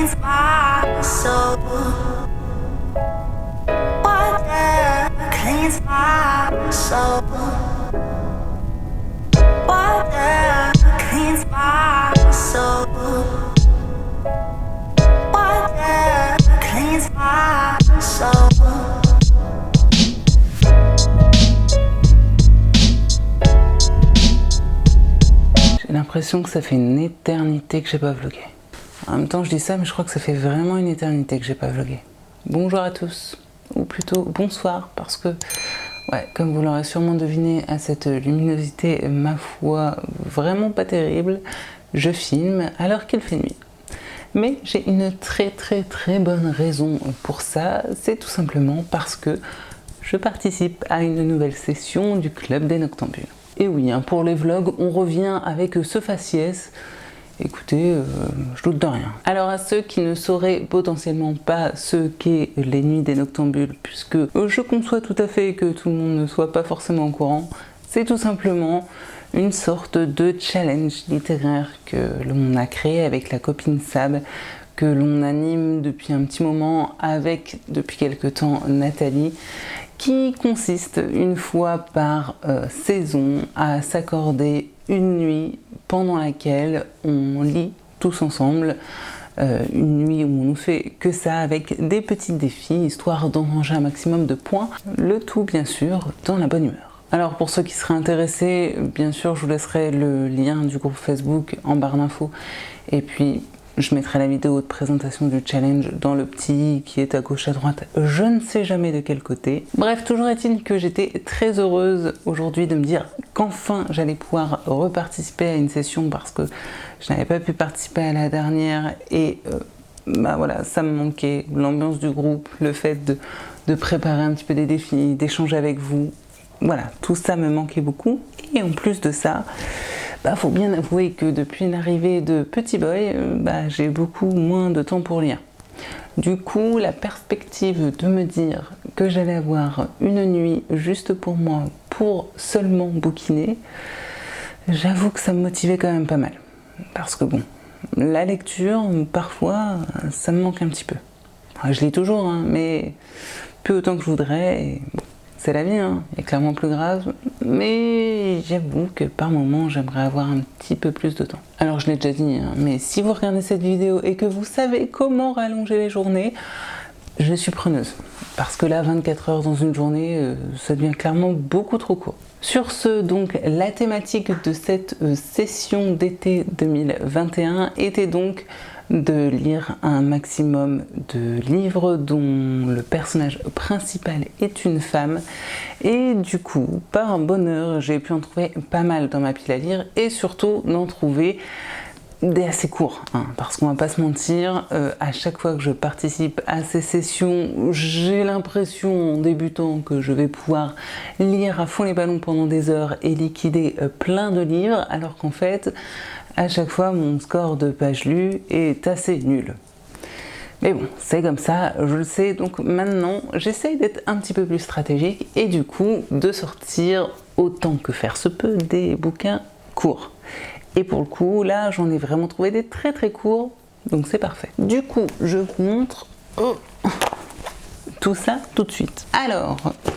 cleans my soul. Water cleans my soul. Water cleans my soul. Water cleans my soul. J'ai l'impression que ça fait une éternité que j'ai pas vlogué. En même temps, je dis ça, mais je crois que ça fait vraiment une éternité que j'ai pas vlogué. Bonjour à tous, ou plutôt bonsoir, parce que, ouais, comme vous l'aurez sûrement deviné, à cette luminosité, ma foi, vraiment pas terrible, je filme alors qu'il fait nuit. Mais j'ai une très bonne raison pour ça, c'est tout simplement parce que je participe à une nouvelle session du Club des Noctambules. Et oui, hein, pour les vlogs, on revient avec ce faciès. Écoutez, je doute de rien. Alors à ceux qui ne sauraient potentiellement pas ce qu'est les nuits des Noctambules, puisque je conçois tout à fait que tout le monde ne soit pas forcément au courant, c'est tout simplement une sorte de challenge littéraire que l'on a créé avec la copine Sab, que l'on anime depuis un petit moment avec, depuis quelque temps, Nathalie, qui consiste une fois par saison à s'accorder une nuit pendant laquelle on lit tous ensemble, une nuit où on ne fait que ça avec des petits défis, histoire d'engranger un maximum de points, le tout bien sûr dans la bonne humeur. Alors pour ceux qui seraient intéressés, bien sûr je vous laisserai le lien du groupe Facebook en barre d'infos, et puis je mettrai la vidéo de présentation du challenge dans le petit qui est à gauche à droite, je ne sais jamais de quel côté. Bref, toujours est-il que j'étais très heureuse aujourd'hui de me dire qu'enfin j'allais pouvoir reparticiper à une session, parce que je n'avais pas pu participer à la dernière et bah voilà, ça me manquait, l'ambiance du groupe, le fait de préparer un petit peu des défis, d'échanger avec vous, voilà, tout ça me manquait beaucoup. Et en plus de ça, bah, faut bien avouer que depuis l'arrivée de Petit Boy, j'ai beaucoup moins de temps pour lire. Du coup, la perspective de me dire que j'allais avoir une nuit juste pour moi, pour seulement bouquiner, j'avoue que ça me motivait quand même pas mal. Parce que bon, la lecture, parfois, ça me manque un petit peu. Enfin, je lis toujours, hein, mais peu autant que je voudrais. Et bon, c'est la vie, hein, il y a clairement plus grave, mais j'avoue que par moment j'aimerais avoir un petit peu plus de temps. Alors je l'ai déjà dit, hein, mais si vous regardez cette vidéo et que vous savez comment rallonger les journées, je suis preneuse. Parce que là, 24 heures dans une journée, ça devient clairement beaucoup trop court. Sur ce, donc, la thématique de cette session d'été 2021 était donc de lire un maximum de livres dont le personnage principal est une femme, et du coup, par un bonheur, j'ai pu en trouver pas mal dans ma pile à lire, et surtout d'en trouver des assez courts, hein, parce qu'on va pas se mentir, à chaque fois que je participe à ces sessions, j'ai l'impression en débutant que je vais pouvoir lire à fond les ballons pendant des heures et liquider plein de livres, alors qu'en fait, à chaque fois, mon score de pages lues est assez nul. Mais bon, c'est comme ça, je le sais, donc maintenant, j'essaye d'être un petit peu plus stratégique et du coup, de sortir autant que faire se peut des bouquins courts. Et pour le coup, là, j'en ai vraiment trouvé des très courts, donc c'est parfait. Du coup, je vous montre tout ça tout de suite. Alors,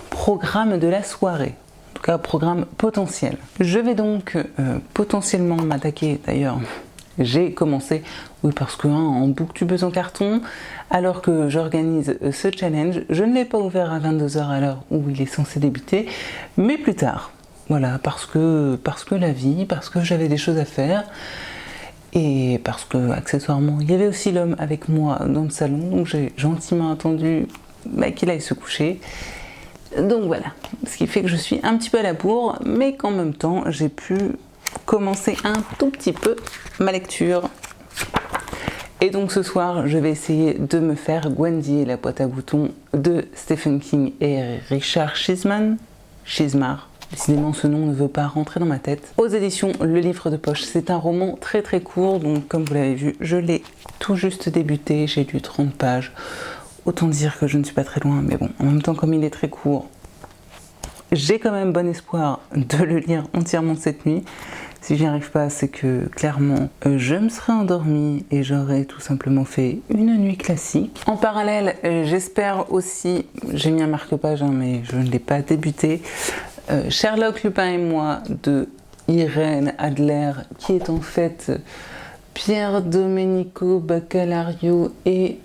programme de la soirée. En tout cas, programme potentiel. Je vais donc potentiellement m'attaquer, d'ailleurs, j'ai commencé, oui parce que en booktubeuse en carton, alors que j'organise ce challenge, je ne l'ai pas ouvert à 22 h à l'heure où il est censé débuter, mais plus tard. Voilà, parce que la vie, parce que j'avais des choses à faire, et parce que, accessoirement, il y avait aussi l'homme avec moi dans le salon, donc j'ai gentiment attendu qu'il aille se coucher. Donc voilà, ce qui fait que je suis un petit peu à la bourre, mais qu'en même temps, j'ai pu commencer un tout petit peu ma lecture. Et donc ce soir, je vais essayer de me faire Gwendy et la boîte à boutons de Stephen King et Richard Chizmar. Décidément, ce nom ne veut pas rentrer dans ma tête. Aux éditions Le Livre de Poche. C'est un roman très court, donc comme vous l'avez vu, je l'ai tout juste débuté. J'ai lu 30 pages. Autant dire que je ne suis pas très loin, mais bon, en même temps, comme il est très court, j'ai quand même bon espoir de le lire entièrement cette nuit. Si j'y arrive pas, c'est que clairement je me serais endormie et j'aurais tout simplement fait une nuit classique. En parallèle, j'espère aussi, j'ai mis un marque-page mais je ne l'ai pas débuté, Sherlock, Lupin et moi de Irène Adler, qui est en fait Pier Domenico Baccalario et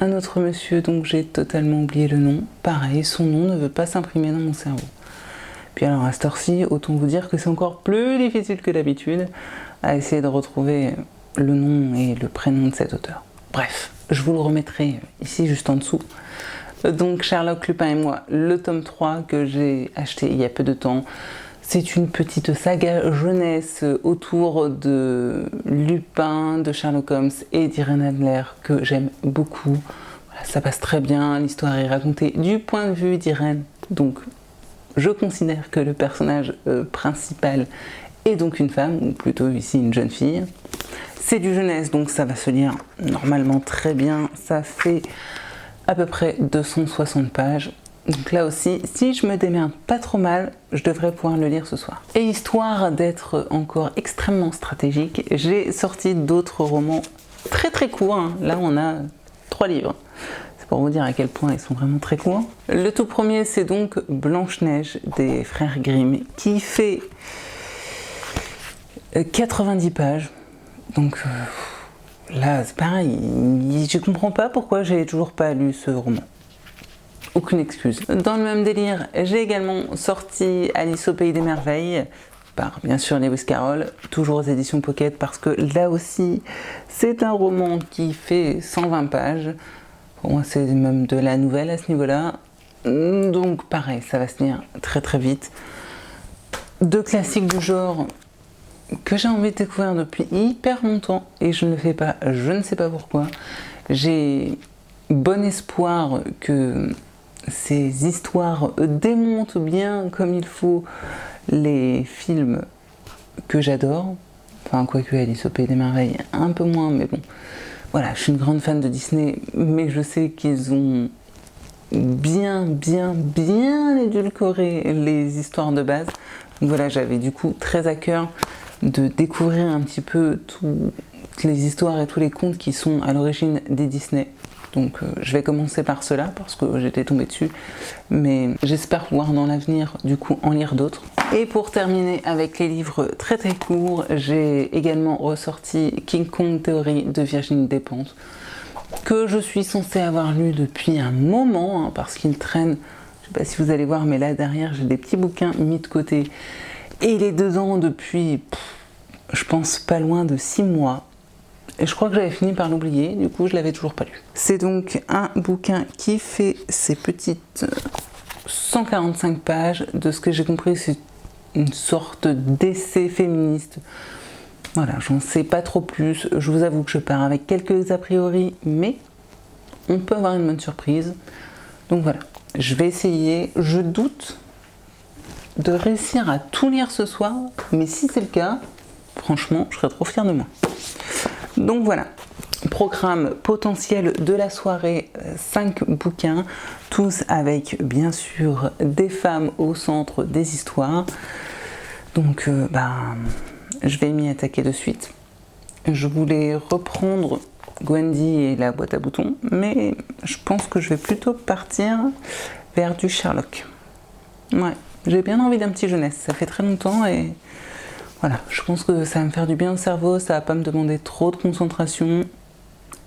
un autre monsieur dont j'ai totalement oublié le nom. Pareil, son nom ne veut pas s'imprimer dans mon cerveau. Puis alors à cette heure-ci, autant vous dire que c'est encore plus difficile que d'habitude à essayer de retrouver le nom et le prénom de cet auteur. Bref, je vous le remettrai ici juste en dessous. Donc Sherlock, Lupin et moi, le tome 3 que j'ai acheté il y a peu de temps. C'est une petite saga jeunesse autour de Lupin, de Sherlock Holmes et d'Irène Adler que j'aime beaucoup. Voilà, ça passe très bien, l'histoire est racontée du point de vue d'Irène. Donc je considère que le personnage principal est donc une femme, ou plutôt ici une jeune fille. C'est du jeunesse, donc ça va se lire normalement très bien. Ça fait à peu près 260 pages. Donc là aussi, si je me démerde pas trop mal, je devrais pouvoir le lire ce soir. Et histoire d'être encore extrêmement stratégique, j'ai sorti d'autres romans très très courts. Hein. Là, on a 3 livres. C'est pour vous dire à quel point ils sont vraiment très courts. Le tout premier, c'est donc Blanche-Neige des frères Grimm, qui fait 90 pages. Donc là, c'est pareil. Je comprends pas pourquoi j'ai toujours pas lu ce roman. Aucune excuse. Dans le même délire, j'ai également sorti Alice au Pays des Merveilles, par bien sûr Lewis Carroll, toujours aux éditions Pocket, parce que là aussi, c'est un roman qui fait 120 pages. Pour moi, c'est même de la nouvelle à ce niveau-là. Donc pareil, ça va se lire très très vite. 2 classiques du genre que j'ai envie de découvrir depuis hyper longtemps, et je ne le fais pas, je ne sais pas pourquoi. J'ai bon espoir que ces histoires démontent bien comme il faut les films que j'adore. Enfin, quoique Alice au Pays des Merveilles, un peu moins, mais bon. Voilà, je suis une grande fan de Disney, mais je sais qu'ils ont bien édulcoré les histoires de base. Donc voilà, j'avais du coup très à cœur de découvrir un petit peu toutes les histoires et tous les contes qui sont à l'origine des Disney. Donc je vais commencer par cela parce que j'étais tombée dessus, mais j'espère pouvoir dans l'avenir du coup en lire d'autres. Et pour terminer avec les livres très très courts, j'ai également ressorti King Kong Theory de Virginie Despentes, que je suis censée avoir lu depuis un moment, hein, parce qu'il traîne, je sais pas si vous allez voir, mais là derrière j'ai des petits bouquins mis de côté, et il est dedans depuis, je pense pas loin de 6 mois. Et je crois que j'avais fini par l'oublier, du coup je l'avais toujours pas lu. C'est donc un bouquin qui fait ces petites 145 pages. De ce que j'ai compris, c'est une sorte d'essai féministe. Voilà, j'en sais pas trop plus. Je vous avoue que je pars avec quelques a priori, mais on peut avoir une bonne surprise. Donc voilà, je vais essayer. Je doute de réussir à tout lire ce soir, mais si c'est le cas, franchement, je serais trop fière de moi. Donc voilà, programme potentiel de la soirée, 5 bouquins, tous avec bien sûr des femmes au centre des histoires. Donc je vais m'y attaquer de suite. Je voulais reprendre Gwendy et la boîte à boutons, mais je pense que je vais plutôt partir vers du Sherlock. Ouais, j'ai bien envie d'un petit jeunesse, ça fait très longtemps et... Voilà, je pense que ça va me faire du bien au cerveau, ça va pas me demander trop de concentration,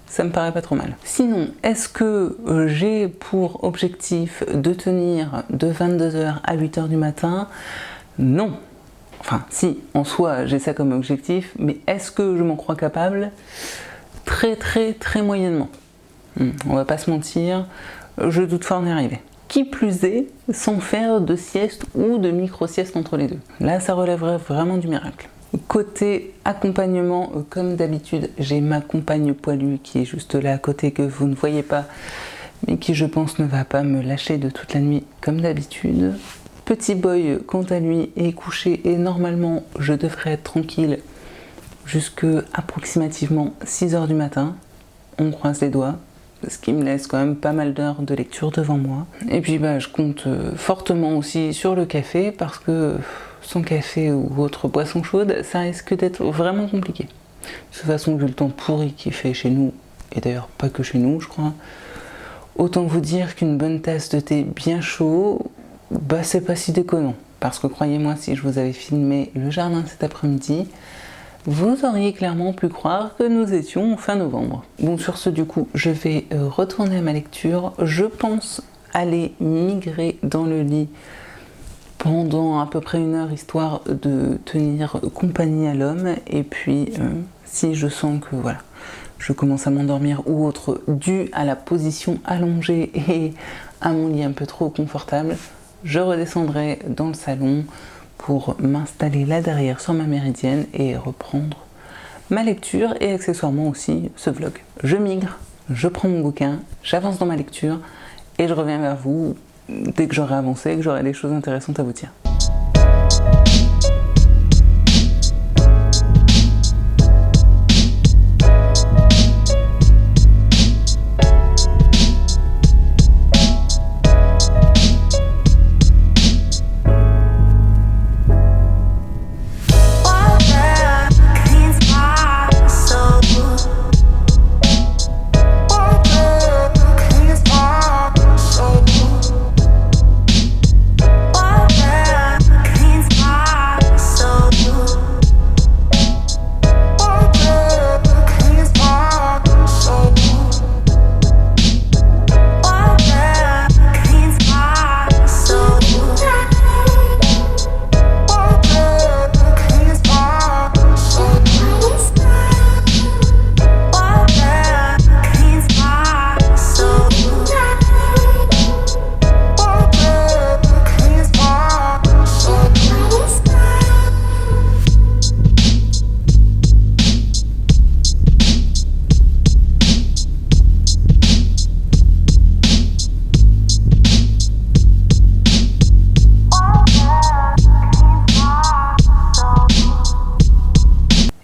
ça me paraît pas trop mal. Sinon, est-ce que j'ai pour objectif de tenir de 22h à 8h du matin? Non. Enfin, si, en soi, j'ai ça comme objectif, mais est-ce que je m'en crois capable? Très moyennement. On va pas se mentir, je doute fort d'y arriver. Qui plus est, sans faire de sieste ou de micro-sieste entre les deux. Là, ça relèverait vraiment du miracle. Côté accompagnement, comme d'habitude, j'ai ma compagne poilue qui est juste là à côté, que vous ne voyez pas, mais qui, je pense, ne va pas me lâcher de toute la nuit, comme d'habitude. Petit boy, quant à lui, est couché et normalement, je devrais être tranquille jusqu'à approximativement 6h du matin. On croise les doigts. Ce qui me laisse quand même pas mal d'heures de lecture devant moi. Et puis je compte fortement aussi sur le café parce que sans café ou autre boisson chaude, ça risque d'être vraiment compliqué. De toute façon, vu le temps pourri qu'il fait chez nous, et d'ailleurs pas que chez nous, je crois, autant vous dire qu'une bonne tasse de thé bien chaud, bah c'est pas si déconnant. Parce que croyez-moi, si je vous avais filmé le jardin cet après-midi, vous auriez clairement pu croire que nous étions fin novembre. Bon, sur ce, du coup, je vais retourner à ma lecture. Je pense aller migrer dans le lit pendant à peu près 1 heure, histoire de tenir compagnie à l'homme. Et puis, si je sens que voilà, je commence à m'endormir ou autre, dû à la position allongée et à mon lit un peu trop confortable, je redescendrai dans le salon pour m'installer là derrière sur ma méridienne et reprendre ma lecture et accessoirement aussi ce vlog. Je migre, je prends mon bouquin, j'avance dans ma lecture et je reviens vers vous dès que j'aurai avancé et que j'aurai des choses intéressantes à vous dire.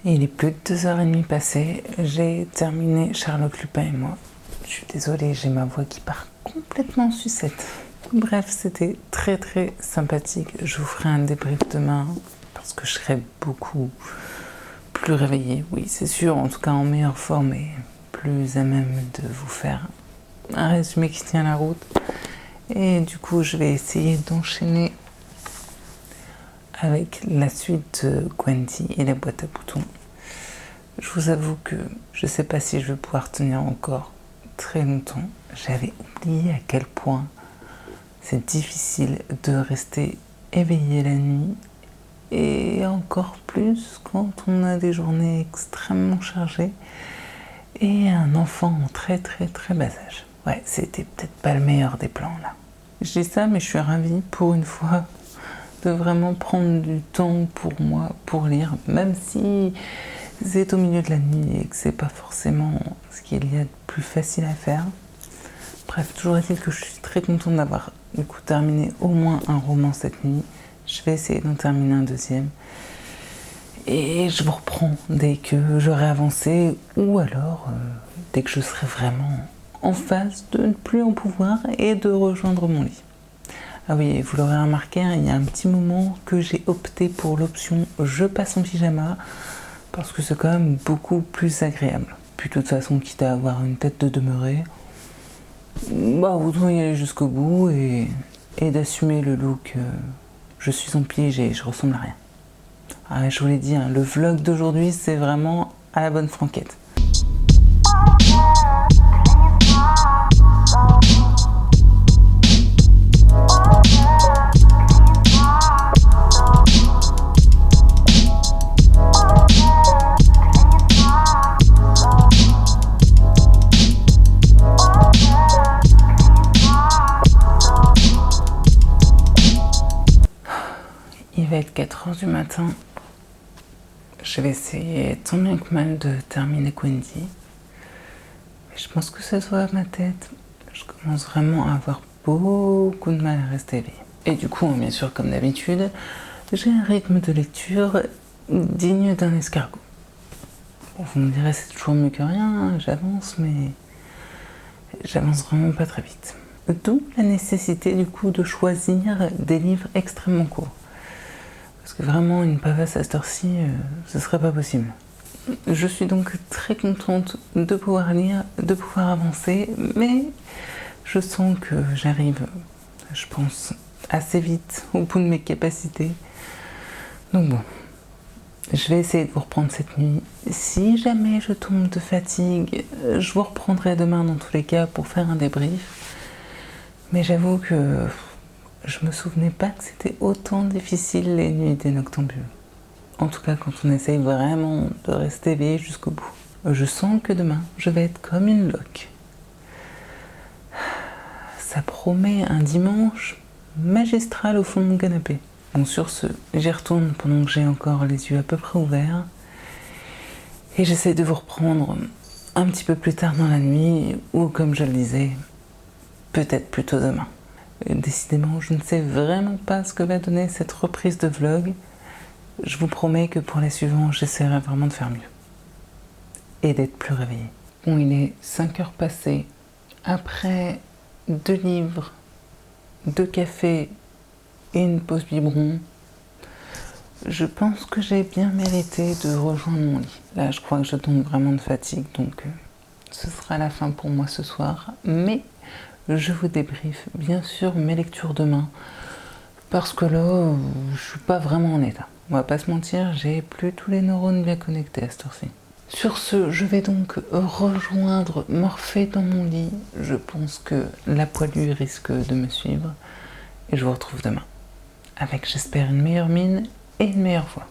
Il est plus de 2h30 passées, j'ai terminé Sherlock Lupin et moi. Je suis désolée, j'ai ma voix qui part complètement en sucette. Bref, c'était très très sympathique. Je vous ferai un débrief demain parce que je serai beaucoup plus réveillée. Oui, c'est sûr, en tout cas en meilleure forme et plus à même de vous faire un résumé qui tient la route. Et du coup, je vais essayer d'enchaîner avec la suite de Gwendy et la boîte à boutons. Je vous avoue que je ne sais pas si je vais pouvoir tenir encore très longtemps. J'avais oublié à quel point c'est difficile de rester éveillé la nuit et encore plus quand on a des journées extrêmement chargées et un enfant en très très très bas âge. Ouais, c'était peut-être pas le meilleur des plans là. Je dis ça, mais je suis ravie pour une fois de vraiment prendre du temps pour moi, pour lire, même si c'est au milieu de la nuit et que c'est pas forcément ce qu'il y a de plus facile à faire. Bref, toujours est-il que je suis très contente d'avoir du coup terminé au moins un roman cette nuit. Je vais essayer d'en terminer un deuxième. Et je vous reprends dès que j'aurai avancé ou alors dès que je serai vraiment en phase de ne plus en pouvoir et de rejoindre mon lit. Ah oui, vous l'aurez remarqué, hein, il y a un petit moment que j'ai opté pour l'option je passe en pyjama parce que c'est quand même beaucoup plus agréable. Puis de toute façon, quitte à avoir une tête de demeuré, bah autant y aller jusqu'au bout et d'assumer le look je suis en pige et je ressemble à rien. Ah, je vous l'ai dit, hein, le vlog d'aujourd'hui c'est vraiment à la bonne franquette. Il va être 4h du matin. Je vais essayer tant bien que mal de terminer Gwendy. Mais je pense que ça se voit à ma tête. Je commence vraiment à avoir beaucoup de mal à rester éveillée. Et du coup, bien sûr, comme d'habitude, j'ai un rythme de lecture digne d'un escargot. Bon, vous me direz, c'est toujours mieux que rien, hein, j'avance, mais j'avance vraiment pas très vite. D'où la nécessité du coup de choisir des livres extrêmement courts. Parce que vraiment, une pavasse à cette heure-ci, ce serait pas possible. Je suis donc très contente de pouvoir lire, de pouvoir avancer, mais je sens que j'arrive, je pense, assez vite au bout de mes capacités. Donc bon, je vais essayer de vous reprendre cette nuit. Si jamais je tombe de fatigue, je vous reprendrai demain dans tous les cas pour faire un débrief. Mais j'avoue que je me souvenais pas que c'était autant difficile les nuits des noctambules. En tout cas, quand on essaye vraiment de rester éveillé jusqu'au bout. Je sens que demain, je vais être comme une loque. Ça promet un dimanche magistral au fond de mon canapé. Bon, sur ce, j'y retourne pendant que j'ai encore les yeux à peu près ouverts. Et j'essaie de vous reprendre un petit peu plus tard dans la nuit, ou comme je le disais, peut-être plutôt demain. Décidément, je ne sais vraiment pas ce que va donner cette reprise de vlog. Je vous promets que pour les suivants, j'essaierai vraiment de faire mieux. Et d'être plus réveillée. Bon, il est 5 heures passées. Après 2 livres, 2 cafés et une pause biberon, je pense que j'ai bien mérité de rejoindre mon lit. Là, je crois que je tombe vraiment de fatigue, donc ce sera la fin pour moi ce soir. Mais je vous débriefe bien sûr mes lectures demain, parce que là, je suis pas vraiment en état. On va pas se mentir, j'ai plus tous les neurones bien connectés à cette heure-ci. Sur ce, je vais donc rejoindre Morphée dans mon lit. Je pense que la poilue risque de me suivre. Et je vous retrouve demain. Avec, j'espère, une meilleure mine et une meilleure voix.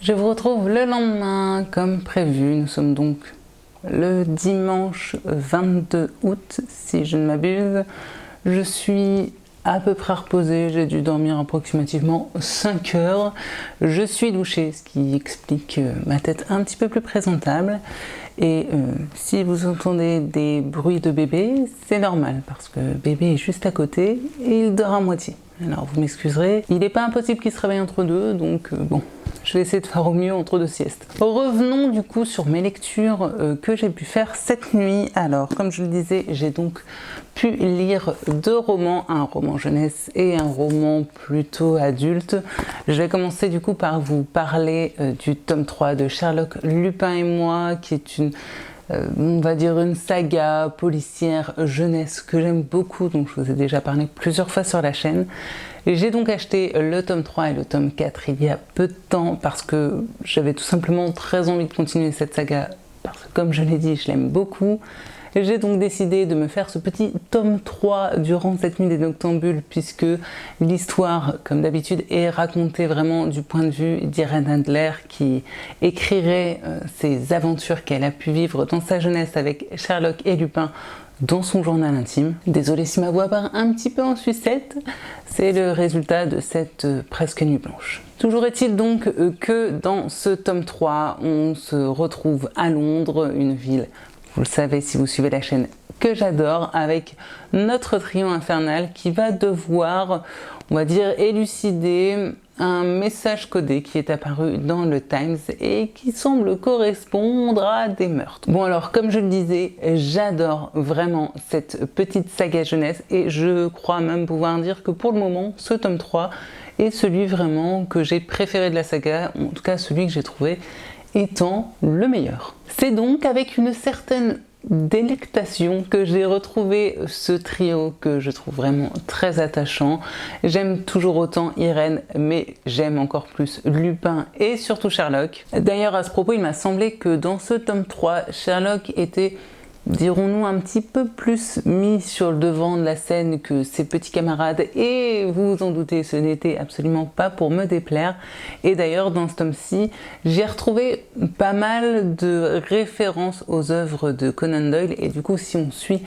Je vous retrouve le lendemain comme prévu. Nous sommes donc le dimanche 22 août, si je ne m'abuse. Je suis à peu près reposée, j'ai dû dormir approximativement 5 heures. Je suis douchée, ce qui explique ma tête un petit peu plus présentable. Et si vous entendez des bruits de bébé, c'est normal, parce que bébé est juste à côté et il dort à moitié. Alors vous m'excuserez, il n'est pas impossible qu'il se réveille entre deux, donc bon, je vais essayer de faire au mieux entre 2 siestes. Revenons du coup sur mes lectures que j'ai pu faire cette nuit. Alors, comme je le disais, j'ai donc pu lire 2 romans, un roman jeunesse et un roman plutôt adulte. Je vais commencer du coup par vous parler du tome 3 de Sherlock, Lupin et moi, qui est une on va dire une saga policière jeunesse que j'aime beaucoup, dont je vous ai déjà parlé plusieurs fois sur la chaîne. Et j'ai donc acheté le tome 3 et le tome 4 il y a peu de temps parce que j'avais tout simplement très envie de continuer cette saga, parce que comme je l'ai dit, je l'aime beaucoup. Et j'ai donc décidé de me faire ce petit tome 3 durant cette nuit des noctambules, puisque l'histoire, comme d'habitude, est racontée vraiment du point de vue d'Irène Adler, qui écrirait ses aventures qu'elle a pu vivre dans sa jeunesse avec Sherlock et Lupin dans son journal intime. Désolée si ma voix part un petit peu en sucette, c'est le résultat de cette presque nuit blanche. Toujours est-il donc que dans ce tome 3, on se retrouve à Londres, une ville, vous le savez si vous suivez la chaîne, que j'adore, avec notre trio infernal qui va devoir, on va dire, élucider un message codé qui est apparu dans le Times et qui semble correspondre à des meurtres. Bon alors, comme je le disais, j'adore vraiment cette petite saga jeunesse et je crois même pouvoir dire que pour le moment, ce tome 3 est celui vraiment que j'ai préféré de la saga, en tout cas celui que j'ai trouvé étant le meilleur. C'est donc avec une certaine délectation que j'ai retrouvé ce trio que je trouve vraiment très attachant. J'aime toujours autant Irène, mais j'aime encore plus Lupin et surtout Sherlock. D'ailleurs, à ce propos, il m'a semblé que dans ce tome 3, Sherlock était, dirons-nous, un petit peu plus mis sur le devant de la scène que ses petits camarades, et vous vous en doutez, ce n'était absolument pas pour me déplaire. Et d'ailleurs, dans ce tome-ci, j'ai retrouvé pas mal de références aux œuvres de Conan Doyle, et du coup, si on suit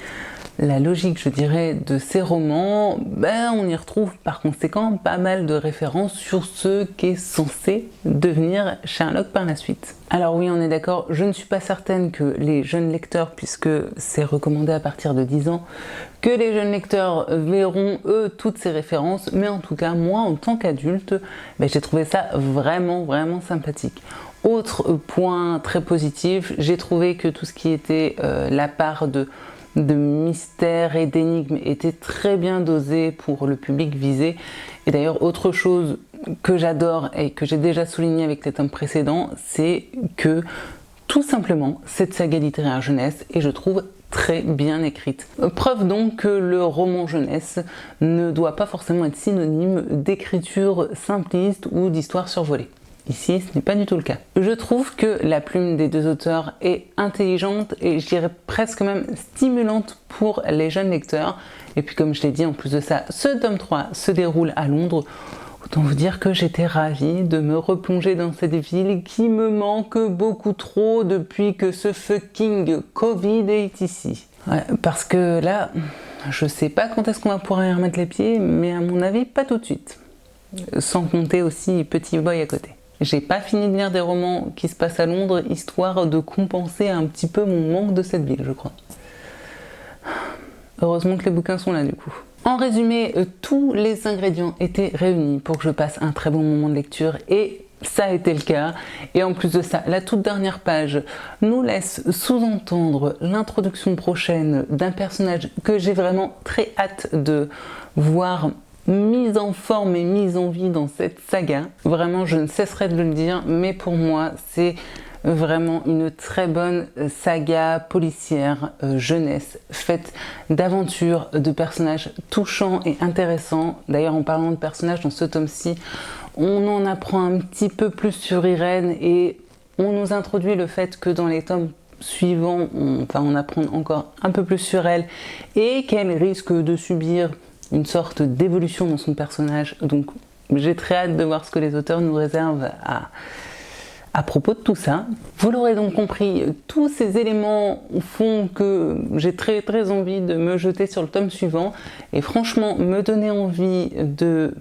la logique, je dirais, de ces romans, on y retrouve par conséquent pas mal de références sur ce qu'est censé devenir Sherlock par la suite. Alors oui, on est d'accord, je ne suis pas certaine que les jeunes lecteurs, puisque c'est recommandé à partir de 10 ans, que les jeunes lecteurs verront, eux, toutes ces références, mais en tout cas, moi, en tant qu'adulte, j'ai trouvé ça vraiment sympathique. Autre point très positif, j'ai trouvé que tout ce qui était la part de mystère et d'énigmes était très bien dosé pour le public visé. Et d'ailleurs, autre chose que j'adore et que j'ai déjà souligné avec les tomes précédents, c'est que tout simplement cette saga littéraire jeunesse est, je trouve, très bien écrite. Preuve donc que le roman jeunesse ne doit pas forcément être synonyme d'écriture simpliste ou d'histoire survolée. Ici, ce n'est pas du tout le cas. Je trouve que la plume des deux auteurs est intelligente et je dirais presque même stimulante pour les jeunes lecteurs. Et puis comme je l'ai dit, en plus de ça, ce tome 3 se déroule à Londres. Autant vous dire que j'étais ravie de me replonger dans cette ville qui me manque beaucoup trop depuis que ce fucking Covid est ici. Ouais, parce que là, je sais pas quand est-ce qu'on va pouvoir y remettre les pieds, mais à mon avis, pas tout de suite. Sans compter aussi Petit Boy à côté. J'ai pas fini de lire des romans qui se passent à Londres, histoire de compenser un petit peu mon manque de cette ville, je crois. Heureusement que les bouquins sont là du coup. En résumé, tous les ingrédients étaient réunis pour que je passe un très bon moment de lecture et ça a été le cas. Et en plus de ça, la toute dernière page nous laisse sous-entendre l'introduction prochaine d'un personnage que j'ai vraiment très hâte de voir mise en forme et mise en vie dans cette saga. Vraiment, je ne cesserai de le dire, mais pour moi, c'est vraiment une très bonne saga policière jeunesse, faite d'aventures, de personnages touchants et intéressants. D'ailleurs, en parlant de personnages, dans ce tome-ci, on en apprend un petit peu plus sur Irène et on nous introduit le fait que dans les tomes suivants, on apprend encore un peu plus sur elle et qu'elle risque de subir une sorte d'évolution dans son personnage. Donc j'ai très hâte de voir ce que les auteurs nous réservent à propos de tout ça. Vous l'aurez donc compris, tous ces éléments font que j'ai très envie de me jeter sur le tome suivant et franchement me donner envie de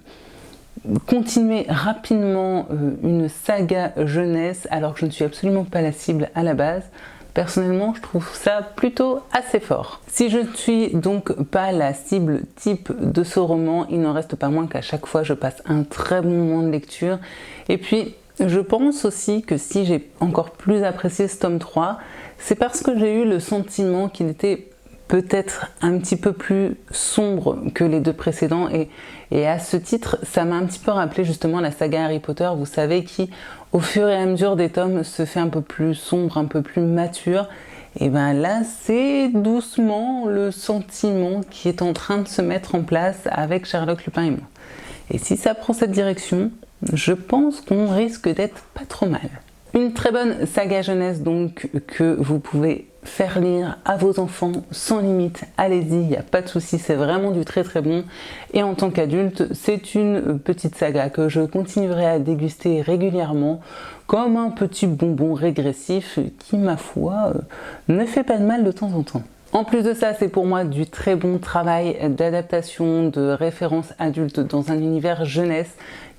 continuer rapidement une saga jeunesse alors que je ne suis absolument pas la cible à la base. Personnellement, je trouve ça plutôt assez fort. Si je ne suis donc pas la cible type de ce roman, il n'en reste pas moins qu'à chaque fois je passe un très bon moment de lecture. Et puis, je pense aussi que si j'ai encore plus apprécié ce tome 3, c'est parce que j'ai eu le sentiment qu'il était peut-être un petit peu plus sombre que les deux précédents et à ce titre, ça m'a un petit peu rappelé justement la saga Harry Potter, vous savez, qui au fur et à mesure des tomes se fait un peu plus sombre, un peu plus mature. Et bien là, c'est doucement le sentiment qui est en train de se mettre en place avec Sherlock, Lupin et moi. Et si ça prend cette direction, je pense qu'on risque d'être pas trop mal. Une très bonne saga jeunesse donc que vous pouvez faire lire à vos enfants sans limite, allez-y, il n'y a pas de souci, c'est vraiment du très bon. Et en tant qu'adulte, c'est une petite saga que je continuerai à déguster régulièrement comme un petit bonbon régressif qui, ma foi, ne fait pas de mal de temps en temps. En plus de ça, c'est pour moi du très bon travail d'adaptation, de référence adulte dans un univers jeunesse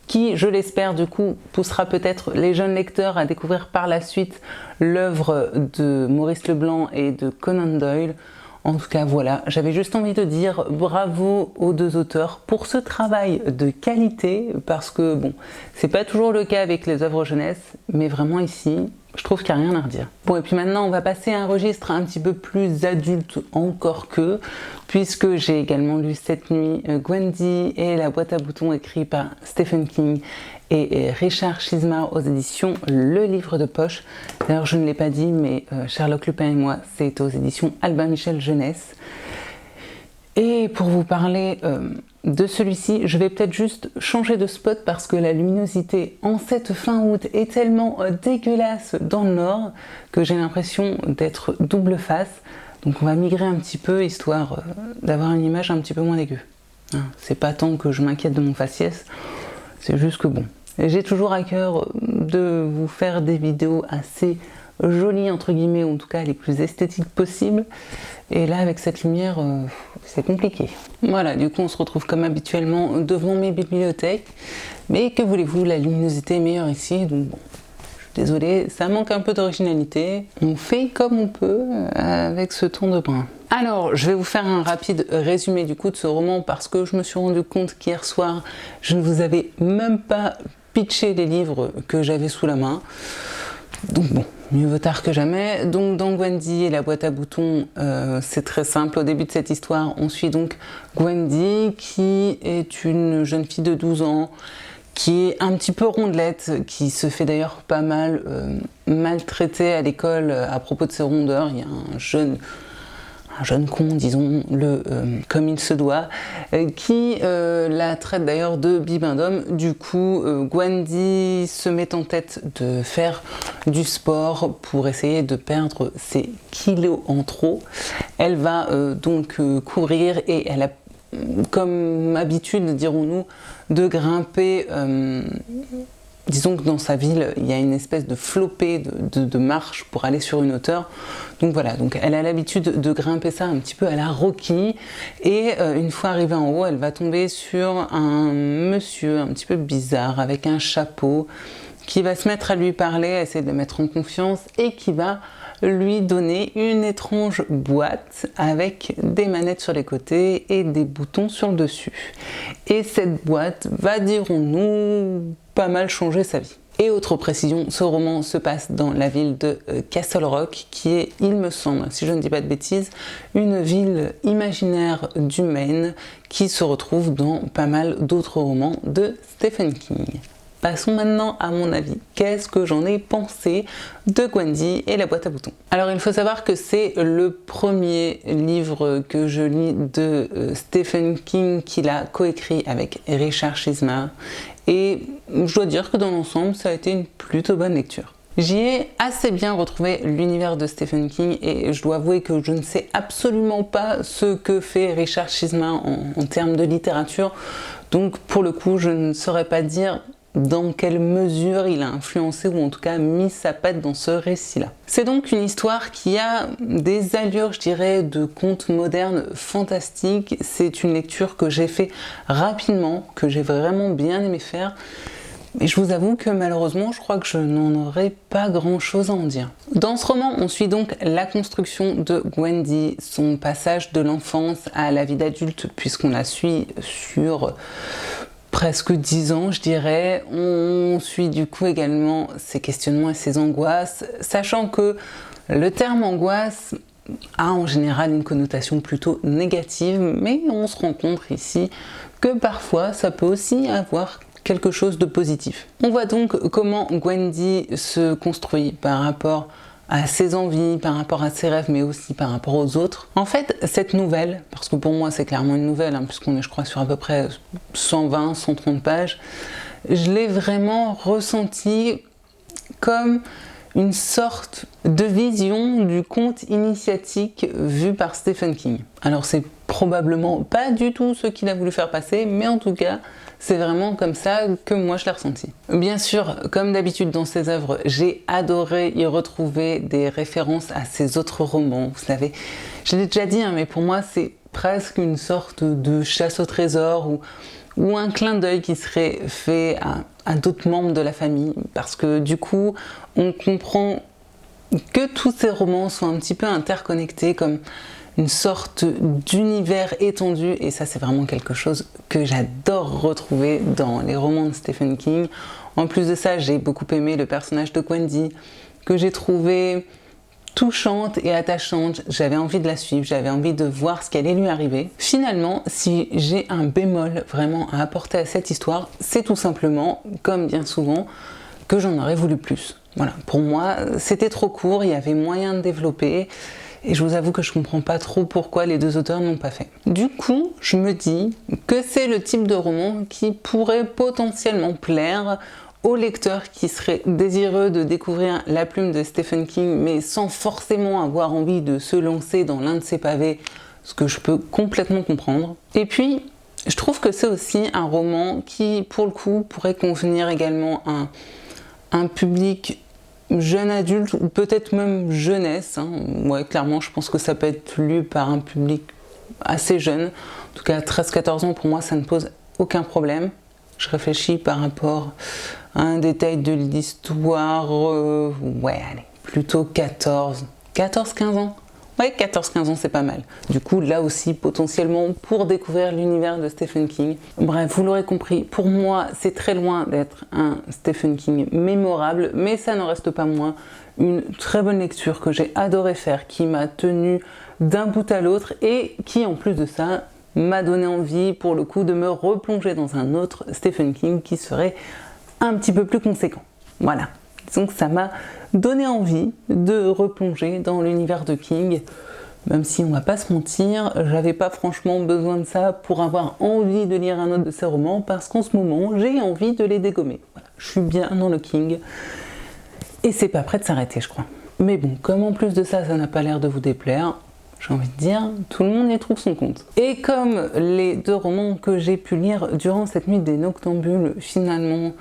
qui, je l'espère, du coup, poussera peut-être les jeunes lecteurs à découvrir par la suite l'œuvre de Maurice Leblanc et de Conan Doyle. En tout cas, voilà, j'avais juste envie de dire bravo aux deux auteurs pour ce travail de qualité, parce que, bon, c'est pas toujours le cas avec les œuvres jeunesse, mais vraiment ici, Je trouve qu'il n'y a rien à redire. Bon, et puis maintenant, on va passer à un registre un petit peu plus adulte encore que, puisque j'ai également lu cette nuit Gwendy et la boîte à boutons écrit par Stephen King et Richard Chizmar aux éditions Le Livre de Poche. D'ailleurs, je ne l'ai pas dit, mais Sherlock Lupin et moi, c'est aux éditions Albin Michel Jeunesse. Et pour vous parler de celui-ci, je vais peut-être juste changer de spot parce que la luminosité en cette fin août est tellement dégueulasse dans le nord que j'ai l'impression d'être double face. Donc on va migrer un petit peu histoire d'avoir une image un petit peu moins dégueu. Hein, c'est pas tant que je m'inquiète de mon faciès, c'est juste que bon. J'ai toujours à cœur de vous faire des vidéos assez jolies entre guillemets, en tout cas les plus esthétiques possibles. Et là avec cette lumière, c'est compliqué. Voilà, du coup on se retrouve comme habituellement devant mes bibliothèques. Mais que voulez-vous, la luminosité est meilleure ici, donc bon. Je suis désolée, ça manque un peu d'originalité. On fait comme on peut avec ce ton de brun. Alors, je vais vous faire un rapide résumé du coup de ce roman parce que je me suis rendu compte qu'hier soir, je ne vous avais même pas pitché les livres que j'avais sous la main. Donc bon, mieux vaut tard que jamais. Donc dans Gwendy et la boîte à boutons, c'est très simple. Au début de cette histoire, on suit donc Gwendy qui est une jeune fille de 12 ans qui est un petit peu rondelette, qui se fait d'ailleurs pas mal maltraiter à l'école à propos de ses rondeurs. Il y a un jeune con, disons-le comme il se doit, qui la traite d'ailleurs de bibendum. Du coup, Gwendy se met en tête de faire du sport pour essayer de perdre ses kilos en trop. Elle va donc courir et elle a comme habitude, dirons-nous, de grimper. Disons que dans sa ville, il y a une espèce de flopée de marche pour aller sur une hauteur. Donc voilà, donc elle a l'habitude de grimper ça un petit peu à la Rocky. Et une fois arrivée en haut, elle va tomber sur un monsieur un petit peu bizarre avec un chapeau qui va se mettre à lui parler, à essayer de le mettre en confiance et qui va lui donner une étrange boîte avec des manettes sur les côtés et des boutons sur le dessus. Et cette boîte va, dirons-nous, pas mal changer sa vie. Et autre précision, ce roman se passe dans la ville de Castle Rock, qui est, il me semble, si je ne dis pas de bêtises, une ville imaginaire du Maine qui se retrouve dans pas mal d'autres romans de Stephen King. Passons maintenant à mon avis. Qu'est-ce que j'en ai pensé de Gwendy et la boîte à boutons? Alors il faut savoir que c'est le premier livre que je lis de Stephen King qu'il a coécrit avec Richard Chizmar et je dois dire que dans l'ensemble ça a été une plutôt bonne lecture. J'y ai assez bien retrouvé l'univers de Stephen King et je dois avouer que je ne sais absolument pas ce que fait Richard Chizmar en termes de littérature, donc pour le coup je ne saurais pas dire dans quelle mesure il a influencé ou en tout cas mis sa patte dans ce récit-là. C'est donc une histoire qui a des allures, je dirais, de conte moderne fantastique. C'est une lecture que j'ai fait rapidement, que j'ai vraiment bien aimé faire. Et je vous avoue que malheureusement, je crois que je n'en aurais pas grand-chose à en dire. Dans ce roman, on suit donc la construction de Gwendy, son passage de l'enfance à la vie d'adulte, puisqu'on la suit sur presque 10 ans, je dirais. On suit du coup également ses questionnements et ses angoisses, sachant que le terme angoisse a en général une connotation plutôt négative, mais on se rend compte ici que parfois ça peut aussi avoir quelque chose de positif. On voit donc comment Gwendy se construit par rapport à ses envies, par rapport à ses rêves, mais aussi par rapport aux autres. En fait, cette nouvelle, parce que pour moi c'est clairement une nouvelle, hein, puisqu'on est je crois sur à peu près 120, 130 pages, je l'ai vraiment ressentie comme une sorte de vision du conte initiatique vu par Stephen King. Alors c'est probablement pas du tout ce qu'il a voulu faire passer, mais en tout cas, c'est vraiment comme ça que moi je l'ai ressenti. Bien sûr, comme d'habitude dans ses œuvres, j'ai adoré y retrouver des références à ses autres romans. Vous savez, je l'ai déjà dit, hein, mais pour moi c'est presque une sorte de chasse au trésor ou un clin d'œil qui serait fait à d'autres membres de la famille. Parce que du coup, on comprend que tous ces romans sont un petit peu interconnectés comme une sorte d'univers étendu, et ça c'est vraiment quelque chose que j'adore retrouver dans les romans de Stephen King. En plus de ça, j'ai beaucoup aimé le personnage de Gwendy, que j'ai trouvée touchante et attachante. J'avais envie de la suivre, j'avais envie de voir ce qui allait lui arriver. Finalement, si j'ai un bémol vraiment à apporter à cette histoire, c'est tout simplement, comme bien souvent, que j'en aurais voulu plus. Voilà, pour moi, c'était trop court, il y avait moyen de développer, et je vous avoue que je comprends pas trop pourquoi les deux auteurs n'ont pas fait. Du coup, je me dis que c'est le type de roman qui pourrait potentiellement plaire aux lecteurs qui seraient désireux de découvrir la plume de Stephen King, mais sans forcément avoir envie de se lancer dans l'un de ses pavés, ce que je peux complètement comprendre. Et puis, je trouve que c'est aussi un roman qui, pour le coup, pourrait convenir également à un public jeune adulte, ou peut-être même jeunesse. Ouais, clairement, je pense que ça peut être lu par un public assez jeune. En tout cas, 13-14 ans, pour moi, ça ne pose aucun problème. Je réfléchis par rapport à un détail de l'histoire, ouais, allez, plutôt 14-15 ans. Ouais, 14-15 ans, c'est pas mal. Du coup, là aussi, potentiellement, pour découvrir l'univers de Stephen King. Bref, vous l'aurez compris, pour moi, c'est très loin d'être un Stephen King mémorable, mais ça n'en reste pas moins une très bonne lecture que j'ai adoré faire, qui m'a tenu d'un bout à l'autre et qui, en plus de ça, m'a donné envie, pour le coup, de me replonger dans un autre Stephen King qui serait un petit peu plus conséquent. Voilà. Donc ça m'a donné envie de replonger dans l'univers de King, même si on va pas se mentir, j'avais pas franchement besoin de ça pour avoir envie de lire un autre de ses romans, parce qu'en ce moment, j'ai envie de les dégommer. Voilà. Je suis bien dans le King, et c'est pas prêt de s'arrêter, je crois. Mais bon, comme en plus de ça, ça n'a pas l'air de vous déplaire, j'ai envie de dire, tout le monde y trouve son compte. Et comme les deux romans que j'ai pu lire durant cette nuit des noctambules, finalement,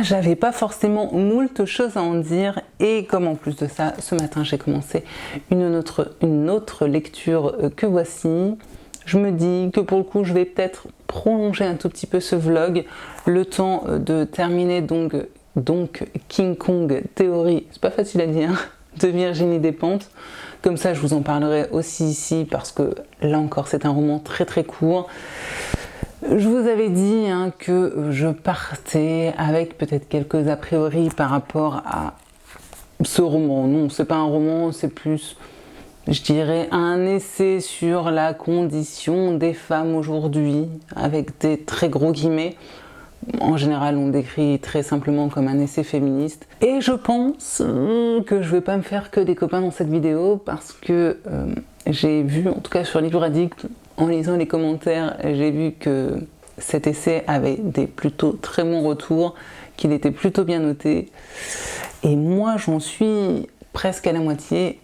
j'avais pas forcément moult choses à en dire, et comme en plus de ça, ce matin j'ai commencé une autre lecture que voici, je me dis que pour le coup je vais peut-être prolonger un tout petit peu ce vlog, le temps de terminer donc King Kong Theory, c'est pas facile à dire, de Virginie Despentes. Comme ça, je vous en parlerai aussi ici, parce que là encore, c'est un roman très très court. Je vous avais dit que je partais avec peut-être quelques a priori par rapport à ce roman. Non, c'est pas un roman, c'est plus, je dirais, un essai sur la condition des femmes aujourd'hui, avec des très gros guillemets. En général, on décrit très simplement comme un essai féministe. Et je pense que je vais pas me faire que des copains dans cette vidéo, parce que j'ai vu, en tout cas sur Livre Addict, en lisant les commentaires, j'ai vu que cet essai avait des plutôt très bons retours, qu'il était plutôt bien noté. Et moi, j'en suis presque à la moitié.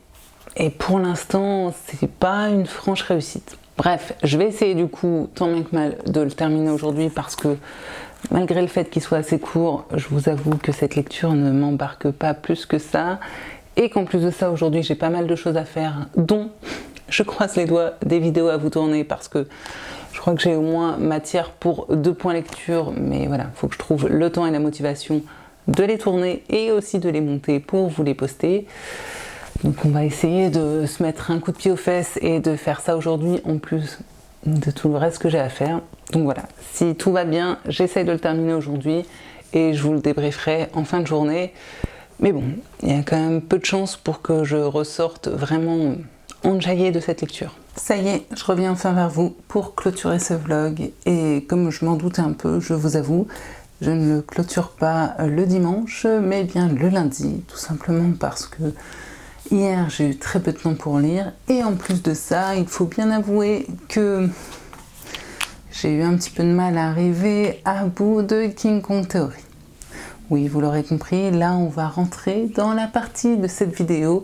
Et pour l'instant, c'est pas une franche réussite. Bref, je vais essayer du coup, tant bien que mal, de le terminer aujourd'hui, parce que malgré le fait qu'il soit assez court, je vous avoue que cette lecture ne m'embarque pas plus que ça, et qu'en plus de ça, aujourd'hui, j'ai pas mal de choses à faire, dont, je croise les doigts, des vidéos à vous tourner, parce que je crois que j'ai au moins matière pour 2 points lecture, mais voilà, il faut que je trouve le temps et la motivation de les tourner, et aussi de les monter pour vous les poster. Donc on va essayer de se mettre un coup de pied aux fesses et de faire ça aujourd'hui, en plus de tout le reste que j'ai à faire. Donc voilà, si tout va bien, j'essaye de le terminer aujourd'hui et je vous le débrieferai en fin de journée. Mais bon, il y a quand même peu de chances pour que je ressorte vraiment enjaillée de cette lecture. Ça y est, je reviens enfin vers vous pour clôturer ce vlog, et comme je m'en doutais un peu, je vous avoue, je ne le clôture pas le dimanche, mais bien le lundi, tout simplement parce que hier, j'ai eu très peu de temps pour lire, et en plus de ça, il faut bien avouer que j'ai eu un petit peu de mal à arriver à bout de King Kong Theory. Oui, vous l'aurez compris, là on va rentrer dans la partie de cette vidéo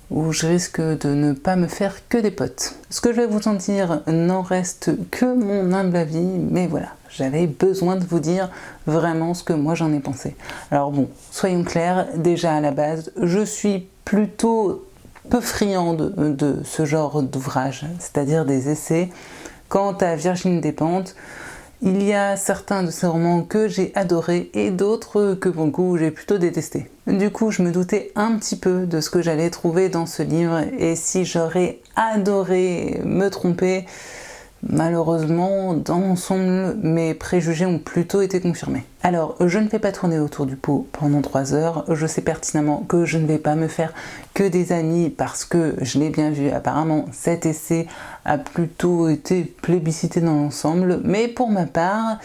où je risque de ne pas me faire que des potes. Ce que je vais vous en dire n'en reste que mon humble avis, mais voilà, j'avais besoin de vous dire vraiment ce que moi j'en ai pensé. Alors bon, soyons clairs, déjà à la base, je suis plutôt peu friande de ce genre d'ouvrage, c'est-à-dire des essais. Quant à Virginie Despentes, il y a certains de ces romans que j'ai adorés et d'autres que pour le coup j'ai plutôt détestés. Du coup, je me doutais un petit peu de ce que j'allais trouver dans ce livre, et si j'aurais adoré me tromper, Malheureusement, dans l'ensemble, mes préjugés ont plutôt été confirmés. Alors, je ne vais pas tourner autour du pot pendant 3 heures. Je sais pertinemment que je ne vais pas me faire que des amis parce que, je l'ai bien vu, apparemment, cet essai a plutôt été plébiscité dans l'ensemble. Mais pour ma part,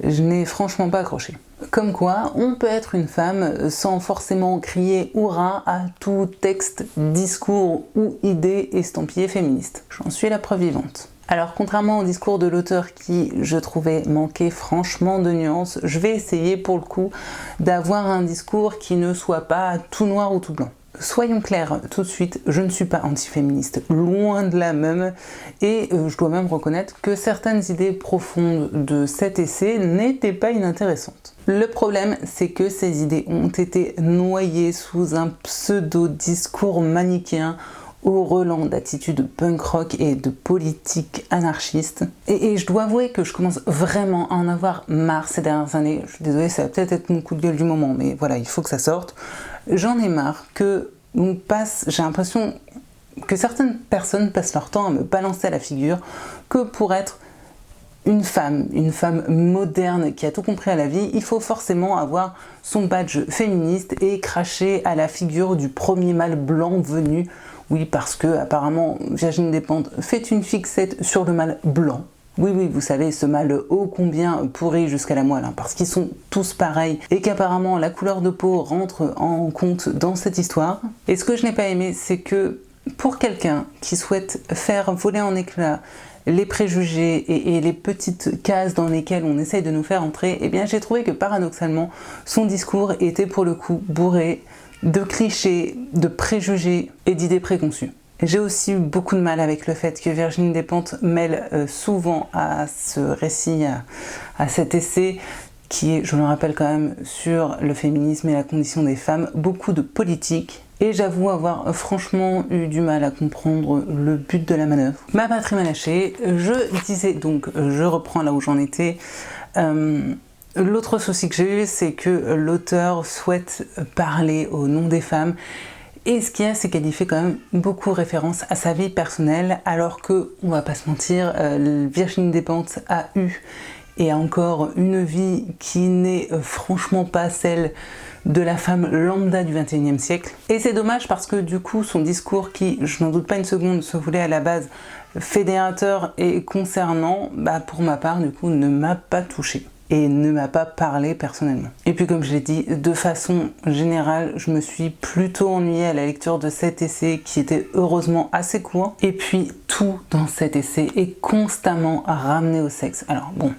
je n'ai franchement pas accroché. Comme quoi, on peut être une femme sans forcément crier hurrah à tout texte, discours ou idée estampillé féministe. J'en suis la preuve vivante. Alors, contrairement au discours de l'auteur qui, je trouvais, manquait franchement de nuances, je vais essayer pour le coup d'avoir un discours qui ne soit pas tout noir ou tout blanc. Soyons clairs tout de suite, je ne suis pas antiféministe, loin de là même, et je dois même reconnaître que certaines idées profondes de cet essai n'étaient pas inintéressantes. Le problème, c'est que ces idées ont été noyées sous un pseudo-discours manichéen au relent d'attitudes punk rock et de politique anarchiste. Et je dois avouer que je commence vraiment à en avoir marre ces dernières années. Je suis désolée, ça va peut-être être mon coup de gueule du moment, mais voilà, il faut que ça sorte. J'en ai marre que j'ai l'impression que certaines personnes passent leur temps à me balancer à la figure que pour être une femme moderne qui a tout compris à la vie, il faut forcément avoir son badge féministe et cracher à la figure du premier mâle blanc venu. Oui, parce que apparemment Virginie Despentes fait une fixette sur le mâle blanc. Oui, vous savez, ce mâle ô combien pourri jusqu'à la moelle, parce qu'ils sont tous pareils, et qu'apparemment la couleur de peau rentre en compte dans cette histoire. Et ce que je n'ai pas aimé, c'est que pour quelqu'un qui souhaite faire voler en éclats les préjugés et les petites cases dans lesquelles on essaye de nous faire entrer, eh bien j'ai trouvé que paradoxalement, son discours était pour le coup bourré de clichés, de préjugés et d'idées préconçues. J'ai aussi eu beaucoup de mal avec le fait que Virginie Despentes mêle souvent à ce récit, à cet essai, qui est, je le rappelle quand même, sur le féminisme et la condition des femmes, beaucoup de politique. Et j'avoue avoir franchement eu du mal à comprendre le but de la manœuvre. Ma patrie m'a lâché. Je disais donc, je reprends là où j'en étais. L'autre souci que j'ai eu, c'est que l'auteur souhaite parler au nom des femmes. Et ce qu'il y a, c'est qu'elle y fait quand même beaucoup référence à sa vie personnelle, alors que, on va pas se mentir, Virginie Despentes a eu et a encore une vie qui n'est franchement pas celle de la femme lambda du XXIe siècle. Et c'est dommage parce que du coup, son discours qui, je n'en doute pas une seconde, se voulait à la base fédérateur et concernant, pour ma part, du coup, ne m'a pas touchée et ne m'a pas parlé personnellement. Et puis comme je l'ai dit, de façon générale, je me suis plutôt ennuyée à la lecture de cet essai qui était heureusement assez court. Et puis tout dans cet essai est constamment ramené au sexe. Alors bon,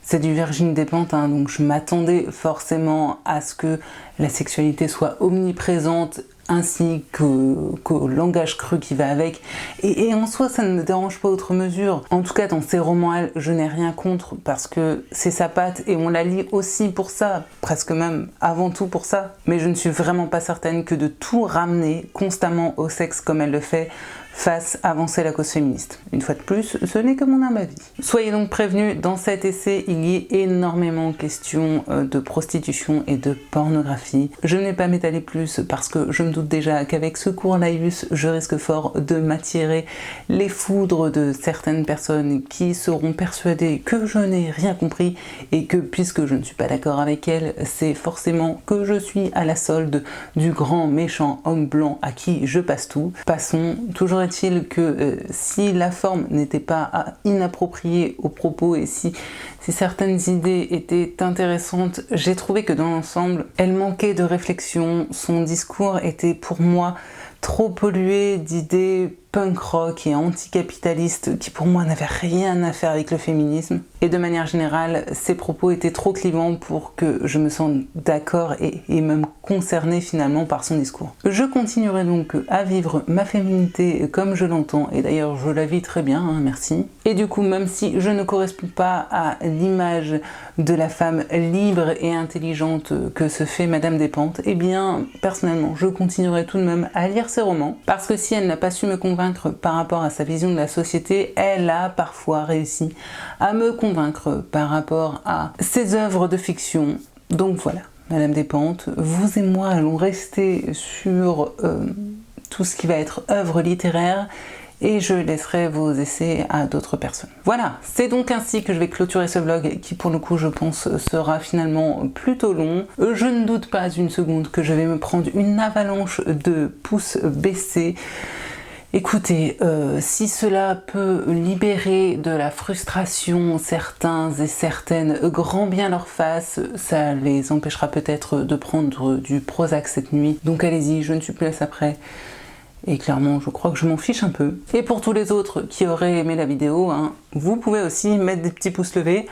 c'est du Virginie Despentes, donc je m'attendais forcément à ce que la sexualité soit omniprésente, ainsi qu'au langage cru qui va avec. Et en soi, ça ne me dérange pas outre mesure. En tout cas, dans ses romans, je n'ai rien contre, parce que c'est sa patte, et on la lit aussi pour ça, presque même avant tout pour ça. Mais je ne suis vraiment pas certaine que de tout ramener constamment au sexe comme elle le fait, fasse avancer la cause féministe. Une fois de plus, ce n'est que mon humble avis. Soyez donc prévenus, dans cet essai, il y est énormément question de prostitution et de pornographie. Je ne vais pas m'étaler plus parce que je me doute déjà qu'avec ce cours laïus, je risque fort de m'attirer les foudres de certaines personnes qui seront persuadées que je n'ai rien compris et que, puisque je ne suis pas d'accord avec elles, c'est forcément que je suis à la solde du grand méchant homme blanc à qui je passe tout. Passons. Toujours est-il que si la forme n'était pas inappropriée aux propos et si certaines idées étaient intéressantes, j'ai trouvé que dans l'ensemble, elle manquait de réflexion. Son discours était pour moi trop pollué d'idées punk rock et anticapitalistes qui pour moi n'avaient rien à faire avec le féminisme. Et de manière générale, ses propos étaient trop clivants pour que je me sente d'accord et même concernée finalement par son discours. Je continuerai donc à vivre ma féminité comme je l'entends, et d'ailleurs je la vis très bien, merci. Et du coup, même si je ne corresponds pas à l'image de la femme libre et intelligente que se fait Madame Despentes, eh bien personnellement je continuerai tout de même à lire ses romans, parce que si elle n'a pas su me convaincre par rapport à sa vision de la société, elle a parfois réussi à me convaincre par rapport à ses œuvres de fiction. Donc voilà, Madame Despentes, vous et moi allons rester sur tout ce qui va être œuvre littéraire, et je laisserai vos essais à d'autres personnes. Voilà, c'est donc ainsi que je vais clôturer ce vlog qui pour le coup je pense sera finalement plutôt long. Je ne doute pas une seconde que je vais me prendre une avalanche de pouces baissés. Écoutez, si cela peut libérer de la frustration certains et certaines, grand bien leur fasse, ça les empêchera peut-être de prendre du Prozac cette nuit. Donc allez-y, je ne suis plus à ça près. Et clairement, je crois que je m'en fiche un peu. Et pour tous les autres qui auraient aimé la vidéo, hein, vous pouvez aussi mettre des petits pouces levés.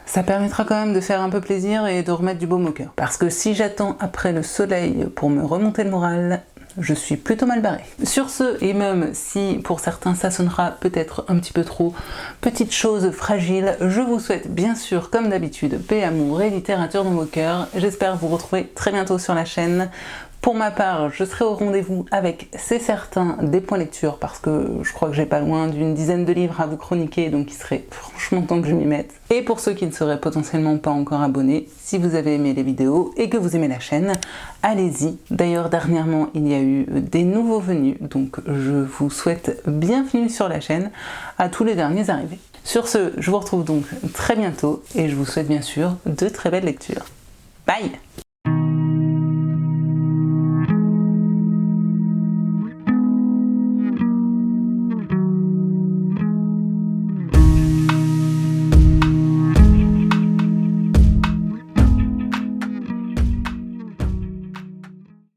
Ça permettra quand même de faire un peu plaisir et de remettre du baume au cœur. Parce que si j'attends après le soleil pour me remonter le moral, je suis plutôt mal barrée. Sur ce, et même si pour certains ça sonnera peut-être un petit peu trop petite chose fragile, je vous souhaite bien sûr, comme d'habitude, paix, amour et littérature dans vos cœurs. J'espère vous retrouver très bientôt sur la chaîne. Pour ma part, je serai au rendez-vous avec, c'est certain, des points lecture parce que je crois que j'ai pas loin d'une dizaine de livres à vous chroniquer, donc il serait franchement temps que je m'y mette. Et pour ceux qui ne seraient potentiellement pas encore abonnés, si vous avez aimé les vidéos et que vous aimez la chaîne, allez-y. D'ailleurs, dernièrement, il y a eu des nouveaux venus, donc je vous souhaite bienvenue sur la chaîne à tous les derniers arrivés. Sur ce, je vous retrouve donc très bientôt et je vous souhaite bien sûr de très belles lectures. Bye!